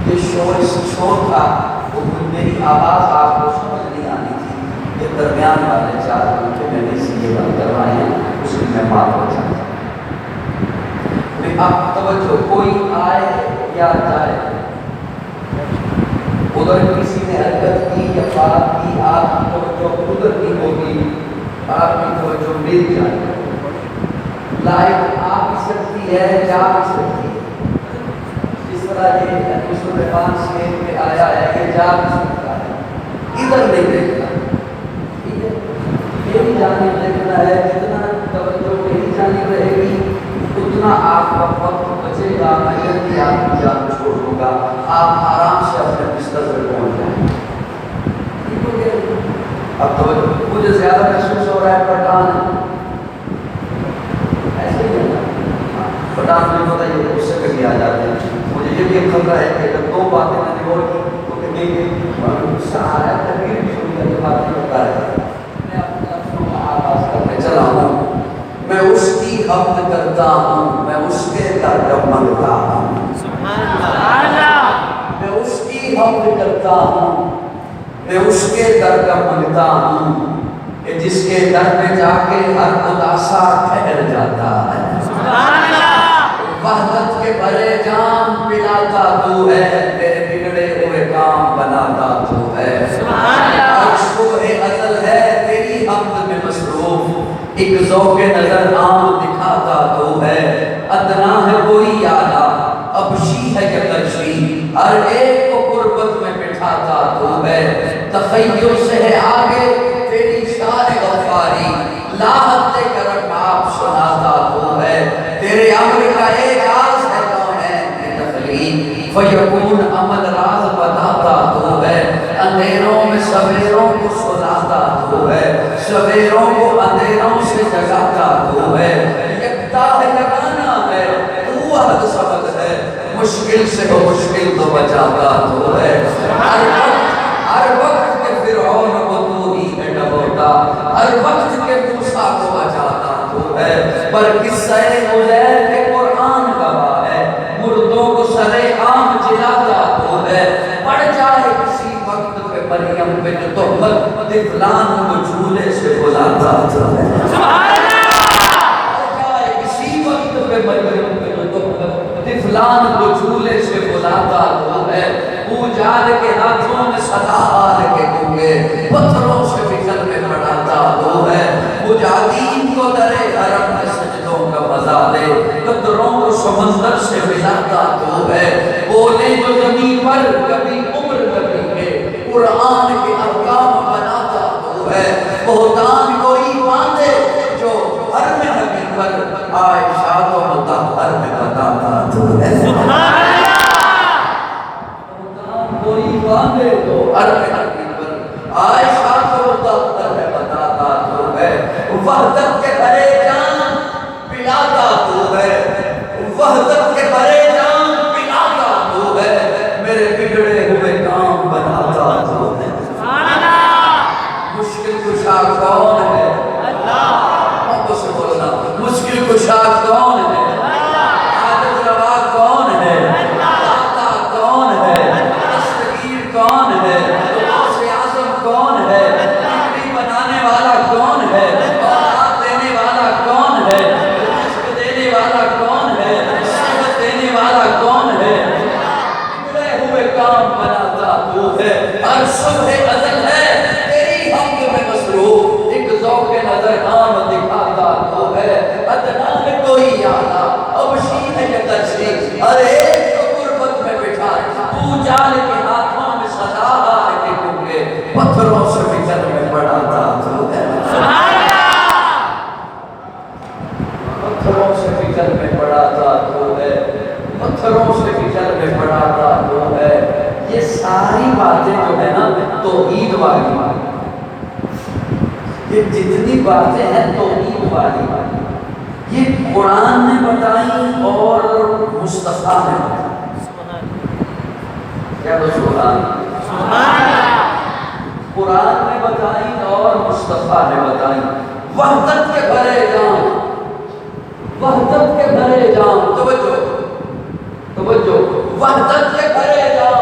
یہ شور تھا، وہ میری آواز آپ کو سمجھ نہیں آنی تھی، یہ درمیان والے 4 گھنٹے میں نے اس لیے بند کروائے ہیں، اس کی میں معاف ہو جاتا ہوں۔ اب توجہ، کوئی آئے یا جائے، ادھر کسی نے حرکت کی یا بات کی، آپ کی توجہ ادھر کی ہوگی، آپ کی توجہ مل جائے گی۔ لائٹ آ بھی سکتی ہے، جا بھی سکتی ہے، جس طرح یہ مسلمان شیر میں آیا ہے، یہ جا بھی سکتا ہے، ادھر نہیں دیکھنا، ٹھیک ہے؟ میری جانب دیکھنا ہے، جتنا توجہ میری جانب رہے گی اتنا آپ کا وقت بچے گا، میں جلدی آپ کی جان چھوڑ دوں گا، آپ آرام سے اپنے بستر پر پہنچ جائیں گے۔ ٹھیک ہو گیا؟ اب توجہ، مجھے زیادہ محسوس ہو رہا ہے پٹھان ایسے ہی ہے، پٹھان میں پتہ یہ اس سے کبھی آ جاتے ہیں، مجھے یہ بھی خطرہ ہے کہ اگر 2 باتیں میں نے اور کی تو کبھی غصہ آ رہا ہے، تقریر بھی شروع کر کے باتیں کرتا ہے، میں اپنے لفظوں کا آغاز کرنے چلا ہوں، میں اس کی حمد کرتا ہوں، میں اس کے در کا منگتا ہوں، میں اس کی حمد کرتا ہوں، میں اس کے در کا منگتا ہوں، کہ جس کے در پہ جا کے ہر اداسا ٹھہر جاتا ہے۔ وحدت کے بھرے جام پلاتا تو ہے، میرے بگڑے ہوئے کام بناتا تو ہے، شوہ ازل ہے تیری حمد میں مصروف، ایک ذوق نظر عام دکھاتا تو ہے، ادنا ہے وہی اعلیٰ، ابشی ہے یا ترشی، ہر ایک کو قربت میں بٹھاتا تو ہے، تخیل سے ہے آگے تیری شان غفاری، لاحت کرم آپ سناتا تو ہے، تیرے امر کا ایک راز ہے کونین میں تخلیق، فیکون عمل راز بتاتا تو ہے، اندھیروں میں سویروں کو سلاتا تو ہے، سویروں کو اندھیروں سے جگاتا تو ہے، یکتا ہے جگانا ہے، تو وحد سبق ہے، مشکل سے وہ مشکل تو بچاتا تو ہے، ہر وقت کے فرعون کو تو ہی ہے ڈبوتا، ہر وقت کے موسیٰ کو بچاتا تو ہے، پر قصہ عزیر کے قرآن گواہ ہے، مردوں کو سر عام جلاتا تو ہے، پڑ جائے کسی وقت پہ مریم پہ جو تہمت طفلان کو جھولے سے بلاتا تو ہے، پڑ جائے کسی وقت پہ مریم پہ جو تہمت طفلان کو جھولے سے بلاتا تو ہے، پوجال کے ہاتھوں میں صدا آل کے گونگے پتھروں سے بکھر میں پڑھاتا تو ہے، مجاہدین کو در حرم میں سجدوں کا مزہ دے، قدروں کو سمندر سے ملاتا تو ہے، بولے جو زمین پر کبھی عمر کبھی ہے، قرآن کے احکام بناتا تو ہے، بہتان کوئی باندھے جو ہر میں حقیق پر عائشہ و مطہر میں بتاتا تو ہے، کوئی باندھے تو ہر میں حقیق پر عائشہ و مطہر میں بتاتا تو ہے، وحدت کے بھرے جان پلاتا تو ہے، وحدت کے بھرے جان پلاتا تو ہے، میرے بگڑے ہوئے کام بناتا تو ہے، مشکل کشا کون ہے؟ محبت سے بولنا، مشکل کشا کون ہے؟ حاجت روا کون ہے؟ داتا کون ہے؟ دستگیر کون ہے؟ غوث اعظم کون ہے؟ بگڑی بنانے والا کون ہے؟ اولاد دینے والا کون ہے؟ رزق دینے والا کون ہے؟ صحت دینے والا کون ہے؟ بگڑے ہوئے کام بناتا تو ہے، ہر صبح ازل ہے تیری حمد میں مصروف، ایک ذوق نظر عام دکھاتا تو ہے، ادنا ہے کوئی اعلیٰ، ابشی ہے یا ترشی، ہر ایک کو قربت میں بٹھا، پوجال کے ہاتھوں میں صدا آل کے گونگے پتھروں سے بکھر میں پڑھاتا تو ہے، پتھروں سے بکھر میں پڑھاتا تو ہے، پتھروں سے بکھر میں پڑھاتا تو ہے، یہ ساری باتیں جو ہے نا توحید والی، یہ جتنی باتیں ہیں توحید والی، یہ قرآن نے بتائی اور مصطفیٰ نے بتائی، کیا سبحان قرآن نے بتائی اور مصطفیٰ نے بتائی، وحدت کے بھرے جام، وحدت کے بھرے جام، توجہ توجہ، وحدت کے بھرے جام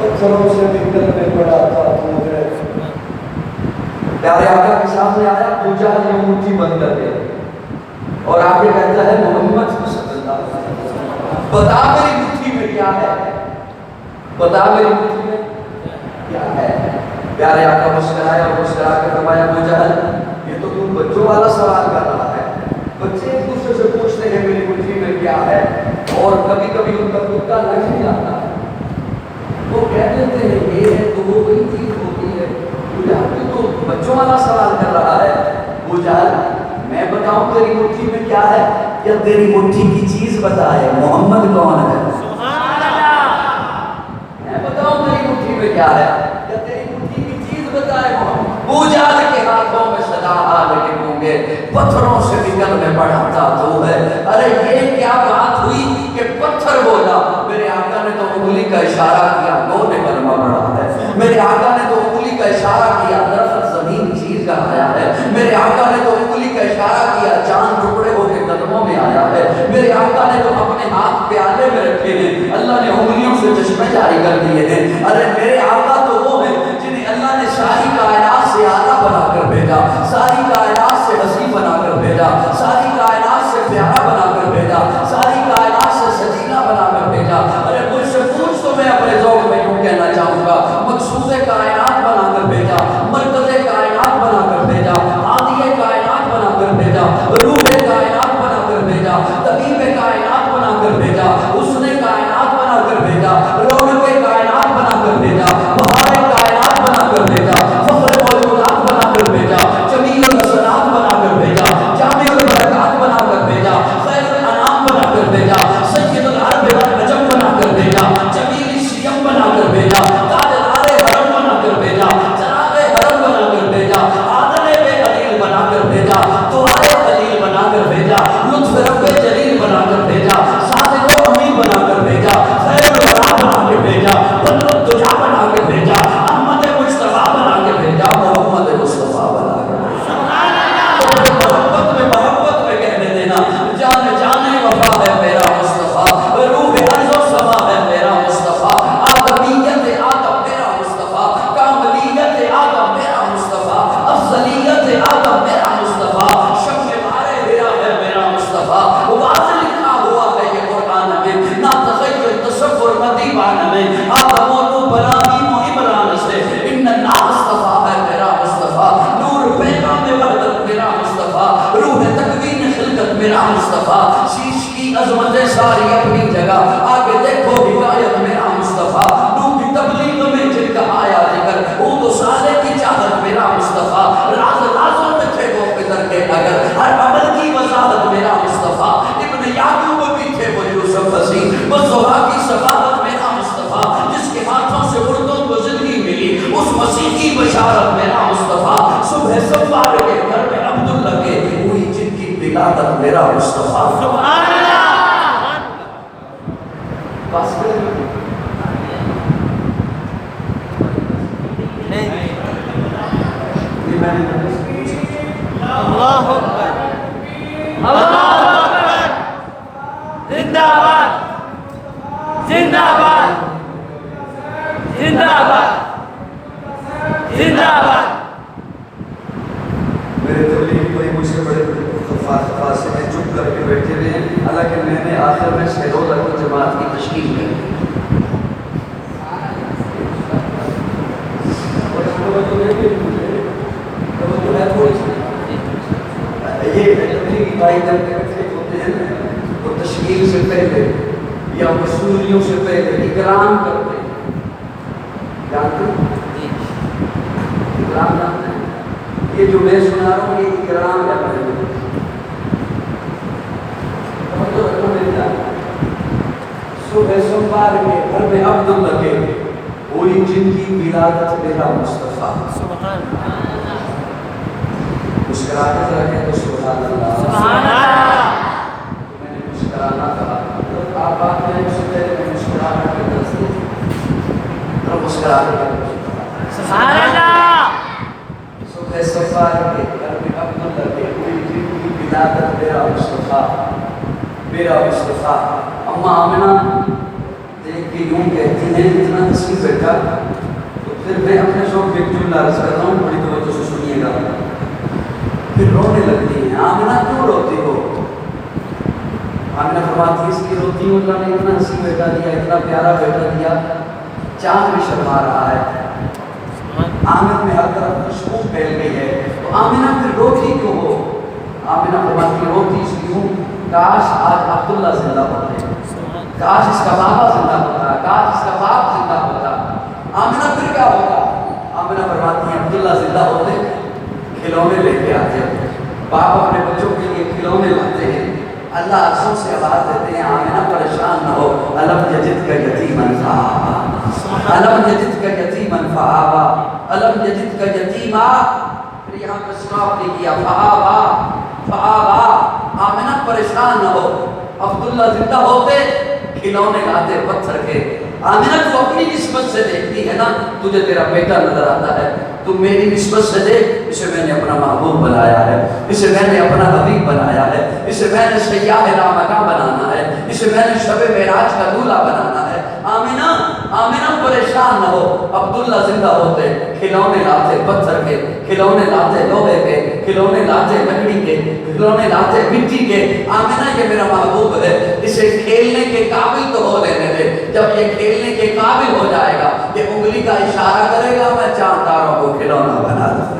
پتھروں سے نکل میں پڑا تھا تو ہے. پیارے آقا کے سامنے آیا ابو جہل نے مٹھی بند کر دیا اور آگے کہتا ہے محمد صلی اللہ علیہ وسلم بتا میری مٹھی میں کیا ہے, بتا میری مٹھی میں کیا ہے. پیارے آقا مسکرایا اور مسکرا کے فرمایا ابو جہل یہ تو تم بچوں والا سوال کر رہا ہے. بچے ایک دوسرے سے پوچھتے ہیں میری مٹھی میں کیا ہے اور کبھی کبھی ان کا تکا لگ بھی جاتا ہے. وہ کہہ دیتے ہیں یہ ہے تو وہ وہی چیز ہوتی ہے. تو بچوں والا سوال کر رہا ہے. ابو جہل میں بتاؤں تیری مٹھی میں کیا ہے یا تیری مٹھی کی چیز بتائے محمد کون ہے. سبحان اللہ. میں بتاؤں تیری مٹھی میں کیا ہے یا تیری مٹھی کی چیز بتائے محمد. ابو جہل کے ہاتھوں میں صدا آ لگے ہوں گے پتھروں سے نکل میں پڑھاتا تو ہے. ارے یہ کیا بات ہوئی کہ پتھر بولا. میرے آقا نے تو انگلی کا اشارہ کیا گو نے کلمہ پڑھا ہے. میرے آقا نے تو انگلی کا اشارہ کیا درخت زمین چیز کا آیا ہے. میرے آقا نے تو انگلی کا اشارہ کیا چاند ٹکڑے ہو کے قدموں میں آیا ہے. میرے آقا نے تو اپنے ہاتھ پیالے میں رکھے ہیں اللہ نے انگلیوں سے چشمے جاری کر دیے ہیں. ارے میرے آقا تو وہ ہیں جنہیں اللہ نے ساری کائنات سے اعلیٰ بنا کر بھیجا, ساری کائنات سے حسین بنا کر بھیجا, ساری کائنات سے پیارا بنا کر بھیجا, ساری کائنات سے سجیلا بنا کر بھیجا. ارے مجھ سے پوچھ تو میں اپنے ذوق میں یوں کہنا چاہوں گا مقصود کائنات بنا کر بھیجا, مرکز کائنات بنا کر بھیجا, ہادی کائنات بنا کر بھیجا, روح کائنات بنا کر بھیجا, طبیب کائنات بنا کر بھیجا, حسن کائنات بنا کر بھیجا, رونق کائنات بنا کر بھیجا, بہار کائنات بنا کر بھیجا, فخر موجودات بنا کر بھیجا, جمیل الحسنات بنا کر بھیجا, جامع البرکات بنا کر بھیجا, خیر الانام بنا کر بھیجا, سید العرب والعجم بنا کر بھیجا, جمیل الشیم بنا کر بھیجا, تاجدار حرم بنا کر بھیجا, چراغ حرم بنا کر بھیجا, عادل بے علیل بنا کر بھیجا, دعائے علیل بنا کر بھیجا, لطف رب جلیل بنا کر بھیجا, صادق و امین بنا کر بھیجا, خیر الورا بنا کے بھیجا, بدر الدجا بنا کے بھیجا, احمد مصطفیٰ بنا کے بھیجا, محمد مصطفیٰ بنا کے بھیجا. محبت میں کہنے دینا جان جانے وفا ہے میرا مصطفیٰ, روح ارض و سما ہے میرا مصطفیٰ, آدمیت آدم میرا مصطفیٰ, کاملیت آدم میرا مصطفیٰ, افضلیت آدم میرا مصطفیٰ, شمع بارے ہرا ہے میرا مصطفیٰ. واضح لکھا ہوا ہے یہ قرآن میں نہ تخیل تصور نہ دیوان میں, آدم و نوح ابراہیم و عمران سے ان اللہ مصطفیٰ ہے میرا مصطفیٰ, نور پیغام وحدت میرا مصطفیٰ, روح تکوین خلقت میرا مصطفیٰ, شیش کی عظمت ساری اپنی جگہ, آگے دیکھو ہدایت میرا مصطفیٰ, نور کی تبلیغ میں جن کا آیا ذکر, عود و سالے کی چاہت میرا مصطفیٰ, راز رازوں میں تھے وہ فطر کے اگر, ہر عمل کی وضاحت میرا مصطفیٰ, ابن یعقوب بھی تھے وہ یوسف حسین, بزہا کی صفاحت میرا مصطفیٰ, جس کے ہاتھوں سے مردوں کو زندگی ملی اس مسیح کی بشارت میرا مصطفیٰ, صبح سوار کے گھر میں عبداللہ کے ہوئی جن کی ولادت میرا مصطفیٰ. سبحان اللہ. بس اللہ اکبر, اللہ اکبر, زندہ باد, زندہ باد, زندہ باد, زندہ باد. میرے تبلیغ کوئی مجھ سے بڑے خاص سے چپ کر کے بیٹھے ہوئے ہیں, حالانکہ میں نے آخر میں شہروں تک جماعت کی تشکیل کی. یہ تبلیغی بھائی جب اکٹھے ہوتے ہیں تو تشکیل سے پہلے یا وصولیوں سے پہلے اکرام کرتے ہیں. جانتے ہیں اکرام جانتے ہیں؟ یہ جو میں سنا رہا ہوں یہ اکرام ہے پہلے. تو رکھو میری جان, صبح سوموار کے گھر میں عبداللہ کے ہوئی جن کی ولادت میرا مصطفیٰ. سبحان اللہ. مسکرا کے ذرا کہہ دو سبحان اللہ. سبحان اللہ. میں نے مسکرانا کہا, آپ بات میں اس سے پہلے میں مسکرانا کے درس دیں اور مسکرا کے سبحان اللہ. صبح سوموار کے گھر میں عبداللہ کے ہوئی جن کی ولادت میرا مصطفیٰ, میرا مصطفیٰ. اماں آمنہ دیکھ کے بیوی یوں کہتی ہیں اتنا حسین بیٹا. تو پھر میں اپنے شوق ایک جملہ عرض کر رہا ہوں, بڑی توجہ سے سنیے گا. پھر رونے لگتی ہیں. آمنہ کیوں روتی ہو؟ آمنہ فرماتی ہے اس کی روتی ہوں اللہ نے اتنا حسین بیٹا دیا, اتنا پیارا بیٹا دیا, چاند بھی شرما رہا ہے, آمن میں ہر طرف خوشبو پھیل گئی ہے. تو آمنہ پھر روتی کیوں ہو؟ آمنہ فرماتی ہے روتی اس لیے ہوں کاش آج عبداللہ زندہ ہوتے, کاش اس کا بابا زندہ ہوتا, کاش اس کا باپ زندہ ہوتا. آمنہ پھر کیا ہوگا؟ آمنہ فرماتی ہے عبداللہ زندہ ہوتے کھلونے لے کے آتے, باپ اپنے بچوں کے لیے کھلونے لاتے ہیں, اللہ عرشوں سے آواز دیتے ہیں آمنہ پریشان نہ ہو, الم یجد کا یتیما فآوا, الم یجد کا یتیما فآوا, الم یجد کا یتیما. پھر یہاں پہ سٹاپ نہیں کیا, فآوا فآوا. آمنہ پریشان نہ ہو, عبداللہ زندہ ہوتے کھلونے لاتے پتھر کے. آمنہ تو اپنی نسبت سے دیکھتی ہے نا, تجھے تیرا بیٹا نظر آتا ہے, تو میری نسبت سے دیکھ, اسے میں نے اپنا محبوب بنایا ہے, اسے میں نے اپنا حبیب بنایا ہے, اسے میں نے سیاح رامگاہ بنانا ہے, اسے میں نے شب معراج کا دولہا بنانا ہے. آمنہ آمنہ پریشان نہ ہو, عبداللہ زندہ ہوتے کھلونے لاتے پتھر کے, کھلونے لاتے لوہے کے, کھلونے لاتے لکڑی کے, کھلونے لاتے مٹی کے. آمنہ یہ میرا محبوب ہے, اسے کھیلنے کے قابل تو ہو لینے دے, جب یہ کھیلنے کے قابل ہو جائے گا, یہ انگلی کا اشارہ کرے گا, میں چاند تاروں کو کھلونا بنا دوں.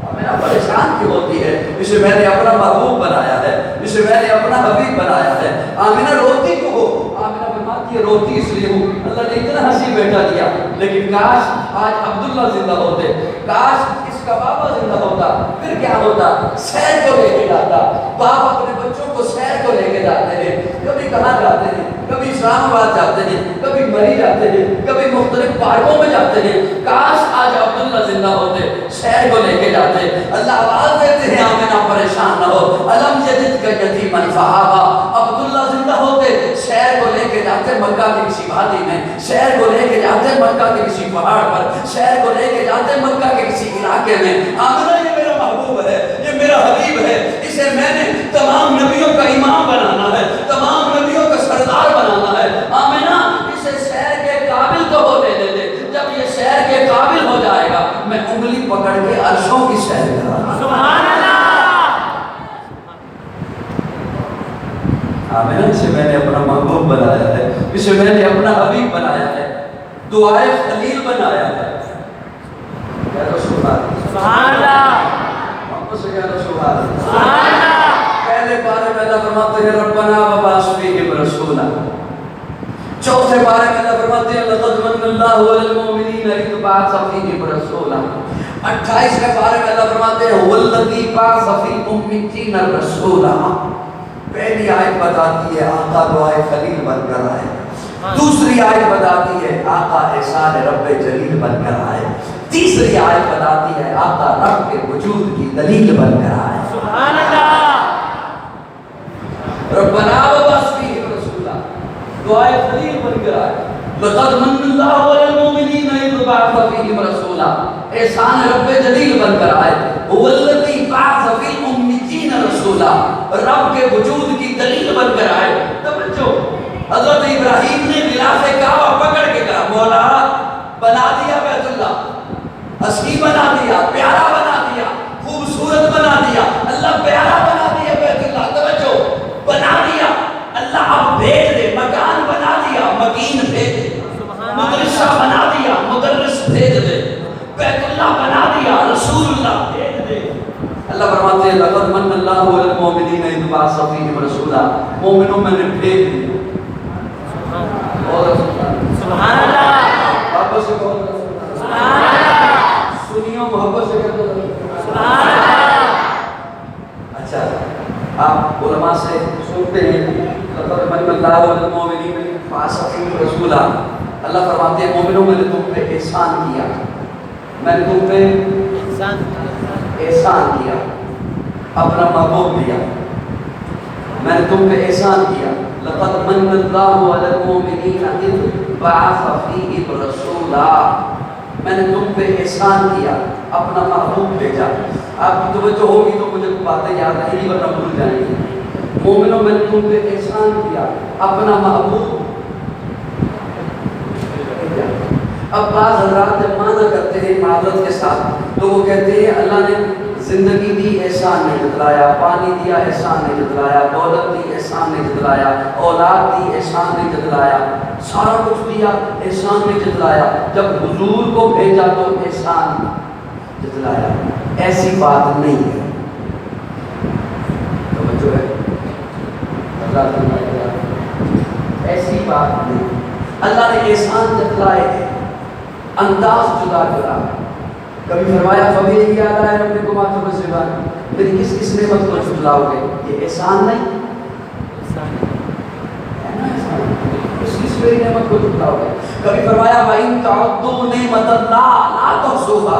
آمنہ پریشان کیوں ہوتی ہے؟ اسے میں نے اپنا محبوب بنایا ہے, اسے میں نے اپنا حبیب بنایا ہے. آمنہ روتی کیوں ہو؟ آمنہ فرماتی ہے روتی اس لیے ہوں اللہ نے اتنا حسین بیٹا دیا, لیکن کاش آج عبداللہ زندہ ہوتے, کاش اس کا بابا زندہ ہوتا. پھر کیا ہوتا؟ سیر کو لے کے جاتا, باپ اپنے بچوں کو سیر کو لے کے جاتے ہیں, کبھی کہاں جاتے ہیں, کبھی اسلام آباد جاتے ہیں, کبھی مری جاتے ہیں, کبھی مختلف پارکوں میں جاتے ہیں. کاش آج عبداللہ زندہ ہوتے, سیر کو لے کے جاتے. اللہ آواز دیتے ہیں آمنہ پریشان نہ ہو, الم یجد کا یتیما فآوا. عبداللہ زندہ ہوتے, سیر کو لے کے جاتے مکہ کے کسی وادی میں, سیر کو لے کے جاتے مکہ کے کسی پہاڑ پر, سیر کو لے کے جاتے مکہ کے کسی علاقے میں. آمنہ یہ میرا محبوب ہے, یہ میرا حبیب ہے, اسے میں نے تمام نبیوں کا امام بنانا ہے, تمام نبیوں کا سردار بنانا ہے. آمنہ اسے سیر کے قابل تو ہو دے دے, جب یہ سیر کے قابل ہو جائے گا میں انگلی پکڑ کے عرشوں کی سیر کراؤں. سبحان اللہ. آمنہ اسے میں نے اپنا محبوب بنایا ہے, اسے میں نے اپنا حبیب بنایا ہے, دعائے خلیل بنایا ہے. کیا رسول اللہ, سبحان اللہ. محمد سے کیا رسول اللہ, سبحان اللہ. پہلے پارے میں اللہ فرماتے ہیں ربنا وبعث فیہم رسولا. چوتھے پارے میں اللہ فرماتے ہیں لقد من اللہ علی المؤمنین اذ بعث فیہم رسولا. 28ویں پارے میں اللہ فرماتے ہیں والذی بعث فی الامین رسولا. پہلی آیت بتاتی ہے آقا دعائے خلیل بن کر آئے, دوسری آیت بتاتی ہے آقا احسان رب جلیل بن کر آئے, تیسری آیت بتاتی ہے آقا رب کے وجود کی دلیل بن کر آئے. سبحان اللہ. ربنا وبعث فیہم رسولا, دعائے خلیل بن کر آئے. لقد من اللہ علی المؤمنین اذ بعث فیہم رسولا, احسان رب جلیل بن کر آئے. والذی بعث فی الامین رسولا, رب کے وجود کی دلیل بن کر آئے. توجہ, حضرت ابراہیم نے غلاف کعبہ پکڑ کے کہا مولا بنا دیا بیت اللہ, حسین بنا دیا, پیارا بنا دیا, خوبصورت بنا دیا, اللہ پیارا بنا دیا بیت اللہ. توجہ, بنا دیا اللہ, اب بھیج دے, مکان بنا دیا, مکین بھیج دے, مدرسہ بنا دیا, مدرس بھیج دے, بیت اللہ بنا دیا, رسول اللہ بھیج دے. اللہ فرماتے ہیں لقد من اللہ علی المؤمنین اذ بعث فیہم رسولا, مومنوں میں نے بھیج دیا. سبحان اللہ. محبت سے بہت رسول سبحان اللہ. سنیو محبت سے کہتے ہیں سبحان اللہ. اچھا, آپ علماء سے سنتے ہیں لقد من اللہ علی المؤمنین اذ بعث فیہم رسولا. اللہ فرماتے ہیں مومنوں میں نے تم پہ احسان کیا, میں نے تم پہ احسان کیا, اپنا محبوب دیا, میں نے تم پہ احسان کیا. لقد من اللہ علی المؤمنین اذ بعث فیہم رسولا, میں نے تم پہ احسان کیا, اپنا محبوب بھیجا. آپ کی توجہ ہوگی تو مجھے باتیں یاد نہیں ورنہ بھول جائیں گی. مومنوں میں نے تم پہ احسان کیا، اپنا محبوب۔ اب بعض حضرات جب معنی کرتے ہیں معذرت کے ساتھ تو وہ کہتے ہیں اللہ نے زندگی دی احسان نہیں جتلایا، پانی دیا احسان نہیں جتلایا، دولت دی احسان نہیں جتلایا، اولاد دی احسان نہیں جتلایا، سارا کچھ دیا احسان نہیں جتلایا، جب حضور کو بھیجا تو احسان جتلایا۔ ایسی بات نہیں ہے، توجہ ہے، ایسی بات نہیں۔ اللہ نے احسان جتلائے ہیں، انداز جدا کرا۔ کبھی فرمایا فبیہ آلاء ربکما تکذبان، میری کس نعمت کو جھٹلاؤ گے؟ یہ احسان نہیں ہے نا، احسان کس میری نعمت کو جھٹلاؤ گے؟ کبھی فرمایا وَإِن تَعُدُّوا نِعْمَتَ اللَّهِ لَا تُحْصُوهَا،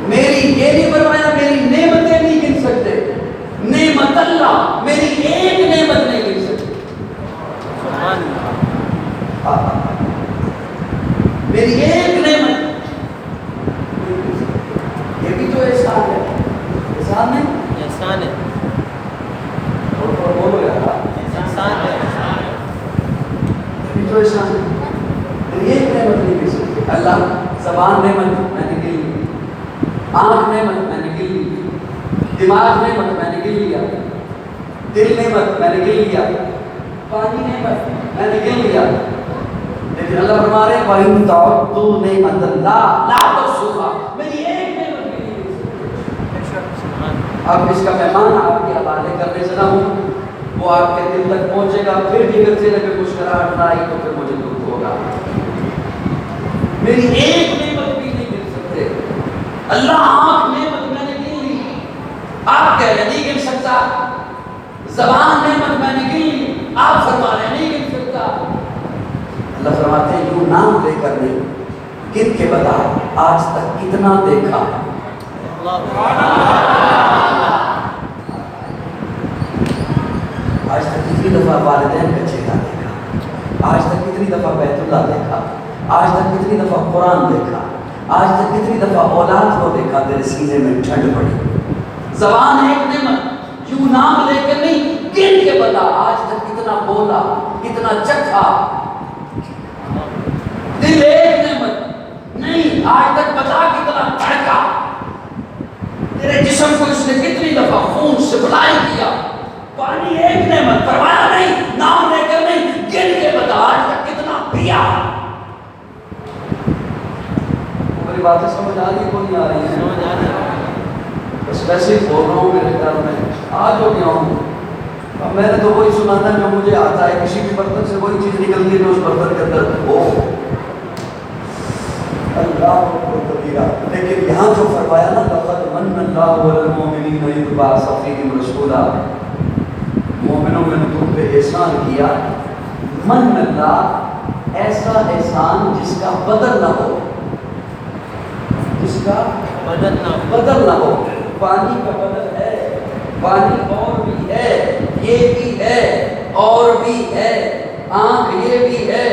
میری یہ نہیں فرمایا میری نعمتیں نہیں گن سکتے، نعمت اللہ میری ایک نعمت نہیں گن سکتے، میری ایک نعمت، یہ بھی تو احسان ہے، احسان نہیں؟ احسان ہے، اور بولو یار، احسان ہے، یہ بھی تو احسان ہے، میری ایک نعمت نہیں گن سکتے۔ اللہ زبان نعمت میں نے گن لی، آنکھ نعمت میں نے گن لی، دماغ نعمت میں نے گن لیا، دل نعمت میں نے گن لیا، پانی نعمت میں نے گن لیا، لیکن اللہ فرما رہے ہیں وَإِن تَعُدُّوا نِعْمَتَ اللَّهِ لَا تُحْصُوهَا، میری ایک نعمت بھی نہیں گن سکتے۔ اب اس کا پیمان آپ کے حوالے کرنے سے نہ ہوں، وہ آپ کے دل تک پہنچے گا، پھر بھی اگر چہرے پہ مسکراہٹ نہ آئی تو پھر مجھے دکھ ہوگا۔ میری ایک نعمت بھی نہیں گن سکتے۔ اللہ آنکھ نعمت میں نے گن لی، آپ کہہ رہے نہیں گن سکتا، زبان نعمت میں نے گن لی، آپ فرما رہے نہیں گن سکتا۔ اللہ فرماتے ہیں یوں نام لے کر نہیں، گن کے بتا آج تک کتنا دیکھا، آج تک کتنی دفعہ والدین کا چہرہ دیکھا، آج تک کتنی دفعہ بیت اللہ دیکھا، آج تک کتنی دفعہ قرآن دیکھا، آج تک کتنی دفعہ اولاد کو دیکھا، تیرے سینے میں ٹھنڈ پڑی۔ زبان ایک نعمت، یوں نام لے کر نہیں، گن کے بتا آج تک کتنا بولا، کتنا چکھا۔ دل ایک نعمت نہیں، آج تک بتا کتنا دھڑکا، تیرے جسم کو اس نے کتنی دفعہ خون سپلائی کیا۔ پانی ایک نعمت، فرمایا نہیں نام لے کر نہیں، گن کے بتا آج تک کتنا پیا۔ میری باتیں سمجھ آ رہی کو نہیں آ رہی ہیں؟ بس ویسے ہی بول رہا ہوں، میرے خیال میں آج ہو گیا ہوں۔ اب میں نے تو وہی سنا تھا جو مجھے آتا ہے، کسی بھی برتن سے وہی چیز نکلتی ہے جو اس برتن کے اندر ہو۔ اللہ کو کبیرہ، لیکن یہاں جو فرمایا نا لقد من اللہ علی المؤمنین اذ بعث فیہم رسولا، مومنوں میں نے تم پہ احسان کیا۔ من اللہ ایسا احسان جس کا بدل نہ ہو، جس کا بدل نہ ہو۔ پانی کا بدل ہے، پانی اور بھی ہے، یہ بھی ہے اور بھی ہے، آنکھ یہ بھی ہے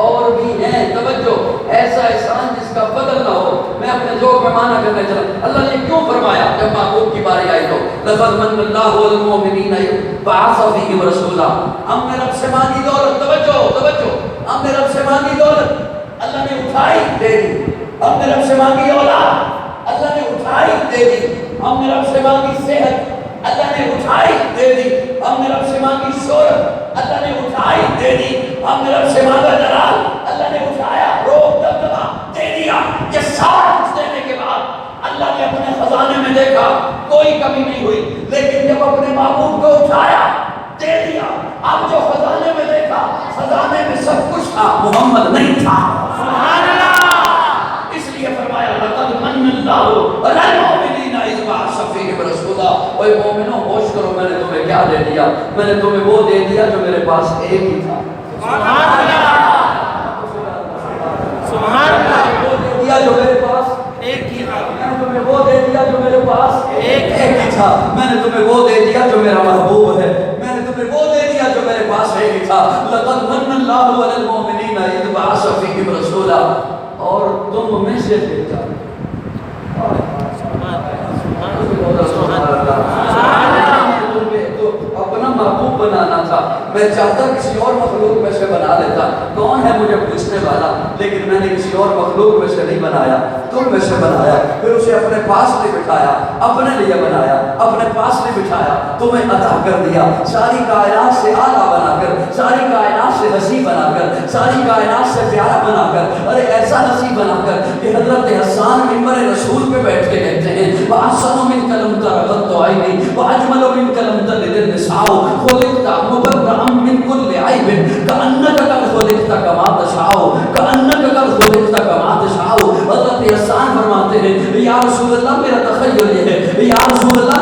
اور بھی ہے۔ توجہ، ایسا احسان جس کا بدل نہ ہو۔ میں اپنے ذوق میں معنی کرنے چلا، اللہ نے کیوں فرمایا جب محبوب کی باری آئی تو لقد من اللہ علی المؤمنین اذ بعث فیہم رسولا، ہم نے رب سے مانگی دولت، توجہ توجہ، ہم نے رب سے مانگی دولت، اللہ نے اٹھائی دے دی۔ ہم نے رب سے مانگی اولاد، اللہ نے اٹھائی دے دی۔ ہم نے رب سے مانگی صحت، اللہ نے اٹھائی دے دی۔ ہم نے رب سے مانگی شہرت، اللہ نے اٹھائی دے دی۔ ہم نے رب سے مانگا جلال، اللہ نے اٹھایا روب دبدبا دے دیا۔ یہ سارا کچھ دینے کے بعد اللہ نے اپنے خزانے میں دیکھا کوئی کمی نہیں ہوئی، لیکن جب اپنے محبوب کو اٹھایا دے دیا، اب جو خزانے میں دیکھا خزانے میں سب کچھ تھا، محمد نہیں تھا۔ سبحان اللہ۔ اس لیے فرمایا لقد من اللہ علی المؤمنین اذ بعث فیہم رسولا۔ اے مومنوں ہوش کرو، میں نے تمہیں کیا دے دیا؟ میں نے تمہیں وہ دے دیا جو میرے پاس ایک ہی تھا۔ سبحان اللہ، سبحان اللہ۔ وہ دے دیا جو میرے پاس ایک ہی تھا۔ میں نے تمہیں وہ دے دیا جو میرے پاس ایک ہی تھا۔ میں نے تمہیں وہ دے دیا جو میرا محبوب ہے۔ میں نے تمہیں وہ دے دیا جو میرے پاس ایک ہی تھا۔ لقد من اللہ علی المؤمنین اذ بعث فیہم رسولا، اور تم میں سے بھیجا۔ کون ہے مجھے پوچھنے والا، لیکن میں نے کسی اور مخلوق میں سے نہیں بنایا، تم میں سے بنایا۔ پھر اسے اپنے پاس نہیں بٹھایا، اپنے لیے بنایا، اپنے پاس نہیں بٹھایا، تمہیں عطا کر دیا، ساری کائنات سے اعلیٰ بنا کر، ساری کائنات سے ہنسی بنا کر، ساری کائنات سے پیارا بنا کر، ارے ایسا ہنسی بنا کر کہ حضرت حسان ممبر رسول پہ بیٹھ کے کہتے ہیں وَأَحْسَنُ مِنْكَ لَمْ تَرَ قَطُّ عَيْنِي وَأَجْمَلُ مِنْكَ لَمْ تَلِدِ النِّسَاءُ خُلِقْتَ مُبَرَّأً مِنْ كُلِّ عَيْبٍ كَأَنَّكَ قَدْ خُلِقْتَ كَمَا تَشَاءُ كَأَنَّكَ قَدْ خُلِقْتَ كَمَا تَشَاءُ۔ حضرت حسان فرماتے ہیں یا رسول اللہ میرا تخیل یہ ہے، یا رسول اللہ